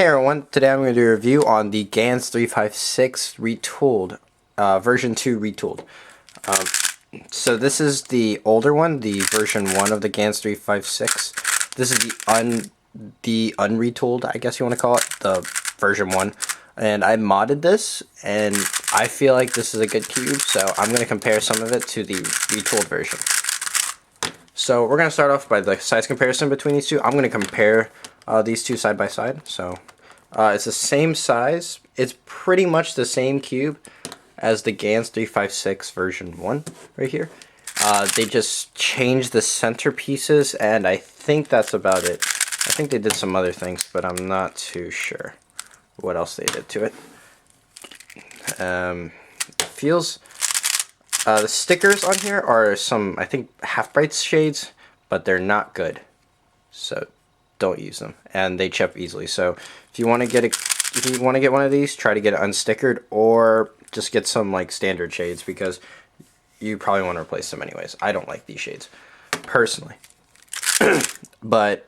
Hey everyone, today I'm going to do a review on the Gans356 retooled, version 2 retooled. So this is the older one, the version 1 of the Gans356. This is the unretooled, I guess you want to call it, the version 1. And I modded this, and I feel like this is a good cube, so I'm going to compare some of it to the retooled version. So we're going to start off by the size comparison between these two. I'm going to compare these two side by side. So it's the same size. It's pretty much the same cube as the Gans356 version 1 right here. They just changed the center pieces, and I think that's about it. I think they did some other things, but I'm not too sure what else they did to it. The stickers on here are some, I think, Half-Bright shades, but they're not good, so don't use them, and they chip easily. So if you want to get one of these, try to get it unstickered, or just get some like standard shades, because you probably want to replace them anyways. I don't like these shades personally, but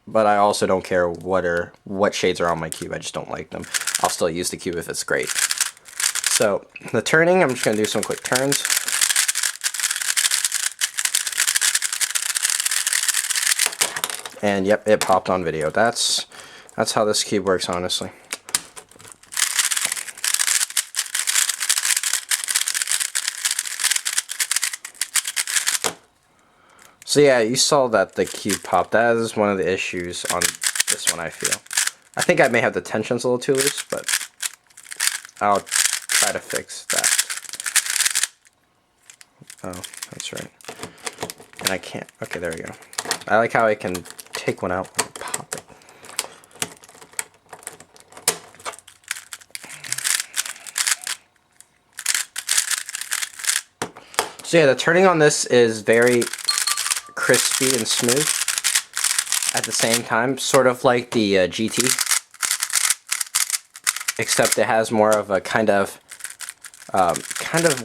I also don't care what shades are on my cube. I just don't like them. I'll still use the cube if it's great. So the turning, I'm just going to do some quick turns. And yep, it popped on video. That's how this cube works, honestly. So yeah, you saw that the cube popped. That is one of the issues on this one, I feel. I think I may have the tensions a little too loose, but I'll try to fix that. Oh, that's right. And I can't. Okay, there we go. I like how I can take one out and pop it. So yeah, the turning on this is very crispy and smooth at the same time, sort of like the GT, except it has more of a kind of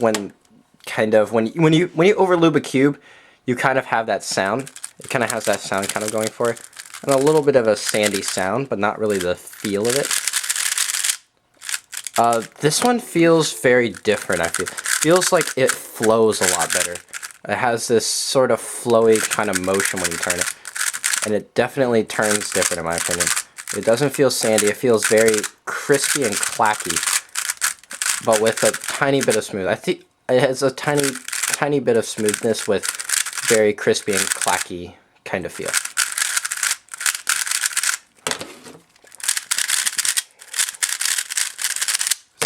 when you overlube a cube, you kind of have that sound. It kind of has that sound kind of going for it, and a little bit of a sandy sound, but not really the feel of it. This one feels very different. I feel feels like it flows a lot better. It has this sort of flowy kind of motion when you turn it, and it definitely turns different in my opinion. It doesn't feel sandy. It feels very crispy and clacky, but with a tiny bit of smooth. I think it has a tiny bit of smoothness with very crispy and clacky kind of feel.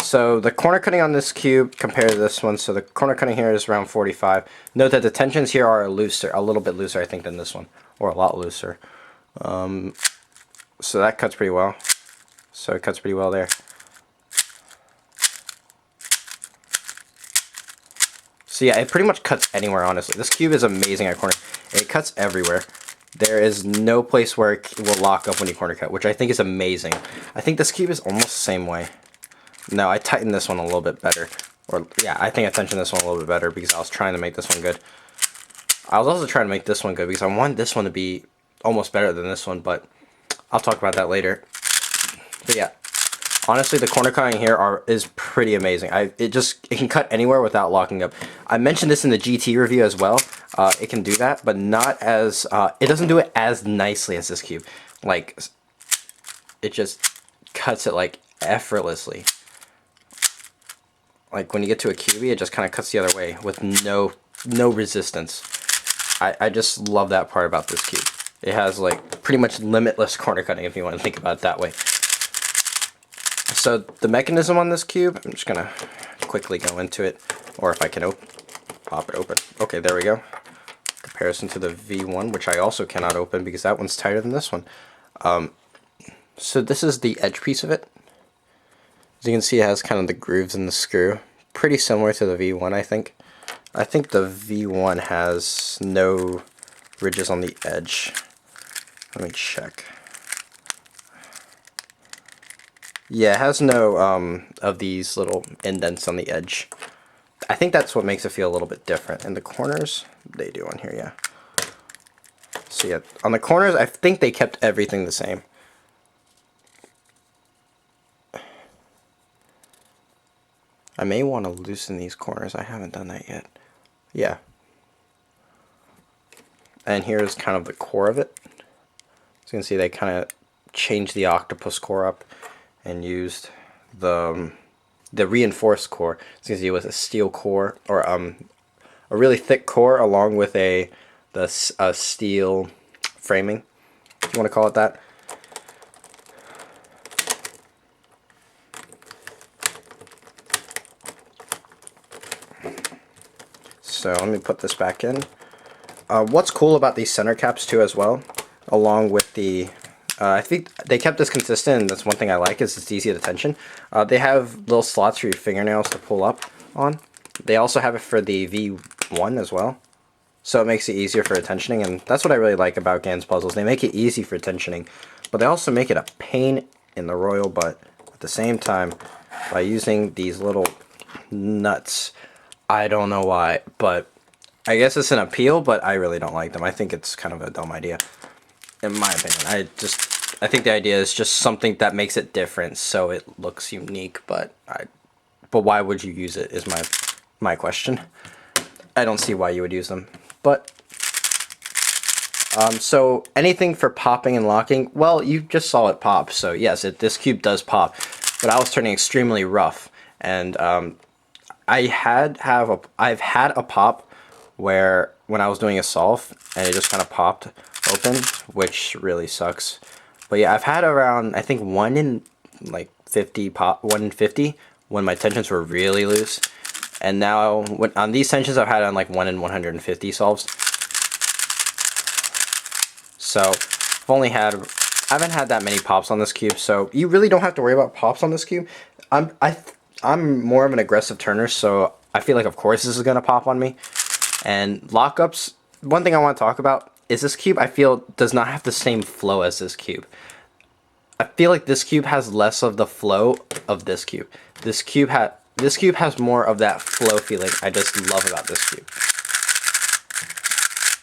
So the corner cutting on this cube compared to this one, so the corner cutting here is around 45. Note that the tensions here are looser, a little bit looser I think than this one, or a lot looser. So that cuts pretty well. So it cuts pretty well there. So yeah, it pretty much cuts anywhere, honestly. This cube is amazing at corner. It cuts everywhere. There is no place where it will lock up when you corner cut, which I think is amazing. I think this cube is almost the same way. No, I tightened this one a little bit better. Or yeah, I think I tensioned this one a little bit better because I was trying to make this one good. I was also trying to make this one good because I want this one to be almost better than this one, but I'll talk about that later. But yeah, honestly, the corner cutting here is pretty amazing. It can cut anywhere without locking up. I mentioned this in the GT review as well. It can do that, but not as it doesn't do it as nicely as this cube. Like, it just cuts it like effortlessly. Like when you get to a cubie, it just kind of cuts the other way with no resistance. I just love that part about this cube. It has like pretty much limitless corner cutting if you want to think about it that way. So the mechanism on this cube, I'm just gonna quickly go into it, or if I can pop it open. Okay, there we go. Comparison to the V1, which I also cannot open because that one's tighter than this one. So this is the edge piece of it. As you can see, it has kind of the grooves in the screw. Pretty similar to the V1, I think. I think the V1 has no ridges on the edge. Let me check. Yeah, it has no of these little indents on the edge. I think that's what makes it feel a little bit different. In the corners, they do on here, yeah. So yeah, on the corners, I think they kept everything the same. I may want to loosen these corners. I haven't done that yet. Yeah. And here's kind of the core of it. So you can see they kind of changed the octopus core up and used the reinforced core. So you can see it was a steel core, or a really thick core along with a steel framing, if you want to call it that. So let me put this back in. What's cool about these center caps too as well, along with the I think they kept this consistent, and that's one thing I like, is it's easy to tension. They have little slots for your fingernails to pull up on. They also have it for the V1 as well, so it makes it easier for tensioning, and that's what I really like about Gans puzzles. They make it easy for tensioning, but they also make it a pain in the royal butt at the same time by using these little nuts. I don't know why, but I guess it's an appeal, but I really don't like them. I think it's kind of a dumb idea, in my opinion. I think the idea is just something that makes it different, so it looks unique. But why would you use it? Is my question. I don't see why you would use them. But so anything for popping and locking. Well, you just saw it pop. So yes, this cube does pop. But I was turning extremely rough, and I've had a pop where when I was doing a solve and it just kind of popped open, which really sucks. But yeah, I've had around, I think, 1 in like 50 pop, 1 in 50 when my tensions were really loose. And now on these tensions, I've had on like 1 in 150 solves. So I haven't had that many pops on this cube. So you really don't have to worry about pops on this cube. I'm more of an aggressive turner, so I feel like of course this is gonna pop on me. And lockups, one thing I want to talk about is this cube, I feel, does not have the same flow as this cube. I feel like this cube has less of the flow of this cube. This cube has more of that flow feeling I just love about this cube.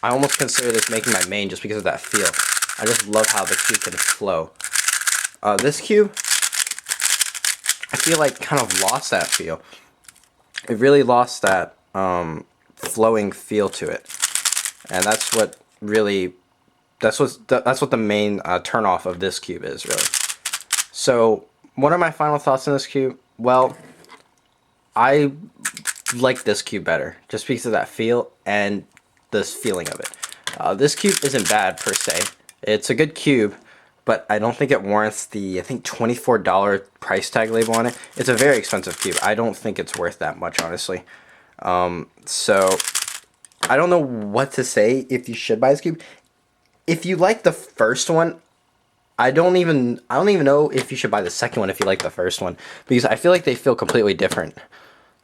I almost consider this making my main just because of that feel. I just love how the cube can flow. This cube, I feel like kind of lost that feel. It really lost that flowing feel to it, and that's what the main turn off of this cube is, really. So what are my final thoughts on this cube? Well, I like this cube better just because of that feel and this feeling of it. This cube isn't bad per se. It's a good cube, but I don't think it warrants the, I think, $24 price tag label on it. It's a very expensive cube. I don't think it's worth that much, honestly. So I don't know what to say if you should buy this cube. If you like the first one, I don't even know if you should buy the second one if you like the first one, because I feel like they feel completely different.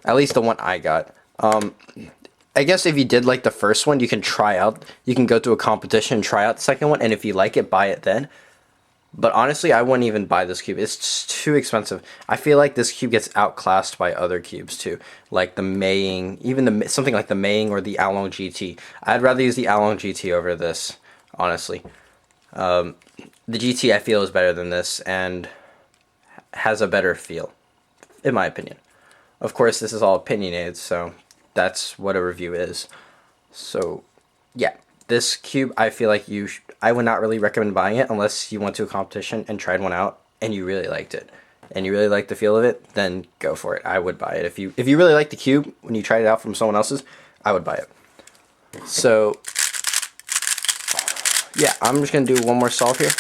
At least the one I got. I guess if you did like the first one, you can go to a competition and try out the second one, and if you like it, buy it then. But honestly, I wouldn't even buy this cube. It's just too expensive. I feel like this cube gets outclassed by other cubes too, like the Maying, even something like the Maying or the Along GT. I'd rather use the Along GT over this, honestly. The GT I feel is better than this and has a better feel, in my opinion. Of course, this is all opinionated, so that's what a review is. So, yeah. This cube, I feel like I would not really recommend buying it unless you went to a competition and tried one out and you really liked it. And you really like the feel of it, then go for it. I would buy it. If you really like the cube when you tried it out from someone else's, I would buy it. So, yeah, I'm just going to do one more solve here.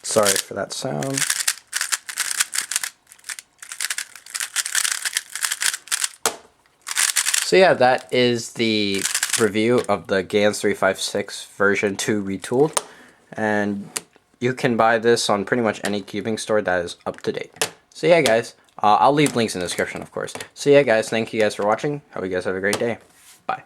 Sorry for that sound. So yeah, that is the review of the Gans356 version 2 retooled. And you can buy this on pretty much any cubing store that is up to date. So yeah, guys, I'll leave links in the description, of course. So yeah, guys, thank you guys for watching. Hope you guys have a great day. Bye.